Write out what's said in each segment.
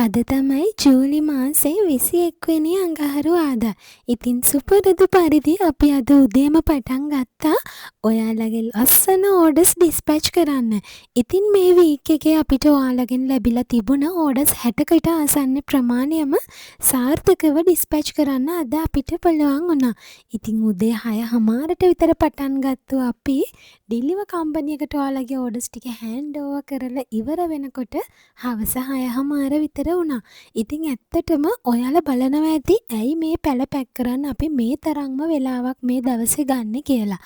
අද තමයි ජූලි මාසේ 21 වෙනි අඟහරුවාදා. ඉතින් සුපුරුදු පරිදි අපි අද උදේම පටන් ගත්තා ඔයාලගේ ලස්සන ඕඩර්ස් ඩිස්පැච් කරන්න. ඉතින් මේ වීක් එකේ අපිට ඔයාලගෙන් ලැබිලා තිබුණ ඕඩර්ස් 60කට ආසන්න ප්‍රමාණයම සාර්ථකව ඩිස්පැච් කරන්න අද අපිට පුළුවන් වුණා. ඉතින් උදේ 6:00ට විතර පටන් ගත්තු අපි ඩිලිවර් කම්පැනි එකට ඔයාලගේ ඕඩර්ස් ටික හෑන්ඩ් ඕවර් කරලා ඉවර වෙනකොට හවස 6:00 විතර වුණා. ඉතින් ඇත්තටම ඔයාලා බලනවා ඇති ඇයි මේ පැල පැක් කරන්න අපි මේ තරම්ම වෙලාවක් මේ දවසේ ගන්න කියලා.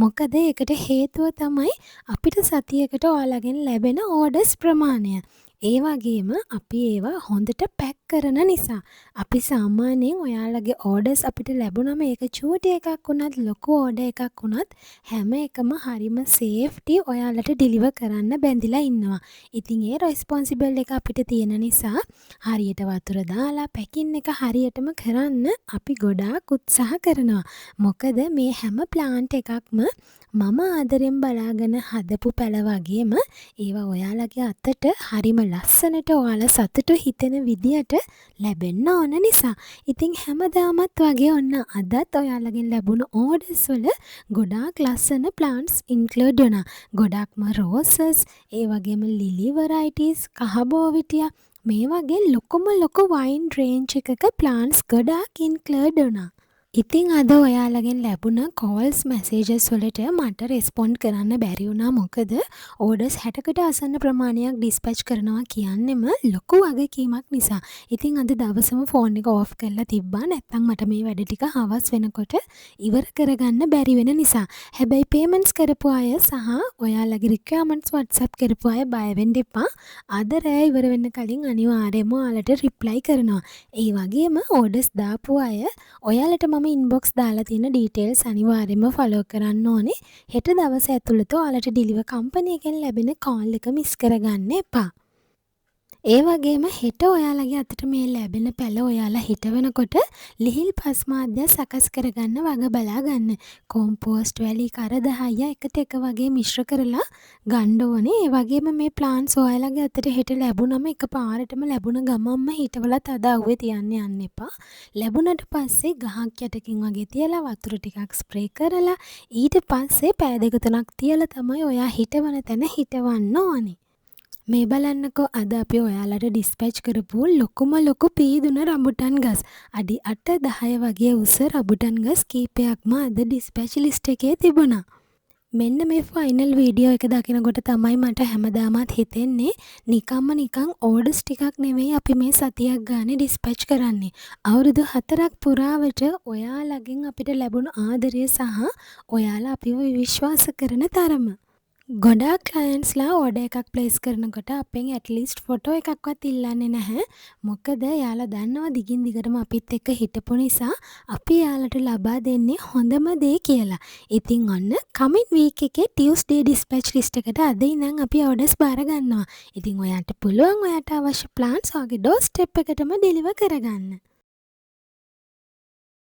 මොකද ඒකට හේතුව තමයි අපිට සතියකට ඔයාලගෙන් ලැබෙන ඕඩර්ස් ප්‍රමාණය. ඒ වගේම අපි ඒවා හොඳට පැක් කරන නිසා. අපි සාමාන්‍යයෙන් ඔයාලගේ ඕඩර්ස් අපිට ලැබුණම ඒක චූටි එකක් වුණත් ලොකු ඕඩර් එකක් වුණත් හැම එකම හරිම සේෆ්ටි ඔයාලට ඩිලිවර් කරන්න බැඳිලා ඉන්නවා. ඉතින් ඒ රෙස්පොන්සිබල් එක අපිට තියෙන නිසා හරියට වතුර දාලා පැකින් එක හරියටම කරන්න අපි ගොඩාක් උත්සාහ කරනවා. මොකද මේ හැම ප්ලාන්ට් එකක්ම මම ආදරෙන් බලාගෙන හදපු පැල වගේම ඒවා ඔයාලගේ අතට හරිම ලස්සනට ඔයාලා සතුටු හිතෙන විදියට ලැබෙන්න ඕන නිසා. ඉතින් හැමදාමත් වගේ ඔන්න අදත් ඔයාලගෙන් ලැබුණු ඕඩර්ස් වල ගොඩාක් ලස්සන ප්ලාන්ට්ස් ඉන්ක්ලූඩ් වුණා. ගොඩක්ම රෝසස්, ඒ වගේම ලිලි වෙරයිටිස්, කහබෝවිටියා මේ වගේ ලොකු වයින් රේන්ජ් එකක ප්ලාන්ට්ස් ගොඩාක් ඉන්ක්ලූඩ් වුණා. ඉතින් අද ඔයාලගෙන් ලැබුණ කෝල්ස් මැසේජස් වලට මට රෙස්පොන්ඩ් කරන්න බැරි වුණා. මොකද ඕඩර්ස් 60කට ආසන්න ප්‍රමාණයක් ඩිස්පැච් කරනවා කියන්නෙම ලොකු වගකීමක් නිසා. ඉතින් අද දවසම ෆෝන් එක ඕෆ් කරලා තිබ්බා. නැත්තම් මට මේ වැඩ ටික හවස් වෙනකොට ඉවර කරගන්න බැරි වෙන නිසා. හැබැයි පේමන්ට්ස් කරපු අය සහ ඔයාලගේ රික්වයර්මන්ට්ස් WhatsApp කරපු අය බය වෙන්න එපා. අද රෑ ඉවර වෙන්න කලින් අනිවාර්යයෙන්ම ඔයාලට රිප්ලයි කරනවා. ඒ වගේම ඕඩර්ස් දාපු අය ඔයාලට මම ඉන්බොක්ස් දාලා තියෙන ඩීටේල්ස් අනිවාර්යයෙන්ම ෆලෝ කරන්න ඕනේ. හෙට දවස ඇතුළත ඔයාලට ඩිලිවර් කම්පැනි එකෙන් ලැබෙන කෝල් එක මිස් කරගන්න එපා. ඒ වගේම හෙට ඔයාලගේ අතට මේ ලැබෙන පැල ඔයාලා හිට වෙනකොට ලිහිල් පස් මාධ්‍ය සකස් කරගන්න වග බලා ගන්න. කොම්පෝස්ට් වැලි කර 10 එකට එක වගේ මිශ්‍ර කරලා ගන්න ඕනේ. ඒ වගේම මේ ප්ලාන්ට්ස් ඔයාලගේ අතට හෙට ලැබුණම එකපාරටම ලැබුණ ගමන්ම හිටවලත් අද අවුවේ තියන්න යන්න එපා. ලැබුණට පස්සේ ගහක් යටකින් වගේ තියලා වතුර ටිකක් ස්ප්‍රේ කරලා ඊට පස්සේ පෑ දෙක තුනක් තියලා තමයි ඔයා හිටවන තැන හිටවන්න ඕනේ. මේ බලන්නකෝ අද අපි ඔයාලට ඩිස්පැච් කරපු ලොකු පීදුන රඹුටන් ගස් අඩි 8-10 වගේ උස රඹුටන් ගස් කීපයක්ම අද ඩිස්පැච් ලිස්ට් එකේ තිබුණා. මෙන්න මේ ෆයිනල් වීඩියෝ එක දකිනකොට තමයි මට හැමදාමත් හිතෙන්නේ නිකන් ඕඩර්ස් ටිකක් නෙවෙයි අපි මේ සතියක් ගානේ ඩිස්පැච් කරන්නේ. අවුරුදු 4ක් පුරාවට ඔයාලගෙන් අපිට ලැබුණු ආදරය සහ ඔයාලා අපිව විශ්වාස කරන තරම. ගොඩාක් ක්ලයන්ට්ස්ලා ඕඩර් එකක් ප්ලේස් කරනකොට අපෙන් ඇට්ලීස්ට් ෆොටෝ එකක්වත් ඉල්ලන්නේ නැහැ. මොකද යාලා දන්නවා දිගින් දිගටම අපිත් එක්ක හිටපු නිසා අපි යාලට ලබා දෙන්නේ හොඳම දේ කියලා. ඉතින් ඔන්න කමින් වීක් එකේ ටියුස්ඩේ ඩිස්පැච් ලිස්ට් එකට අද ඉඳන් අපි ඕඩර්ස් බාර ගන්නවා. ඉතින් ඔයාට පුළුවන් ඔයාට අවශ්‍ය ප්ලාන්ට්ස් ඔයාගේ ඩෝර් ස්ටෙප් එකටම ඩෙලිවර් කරගන්න.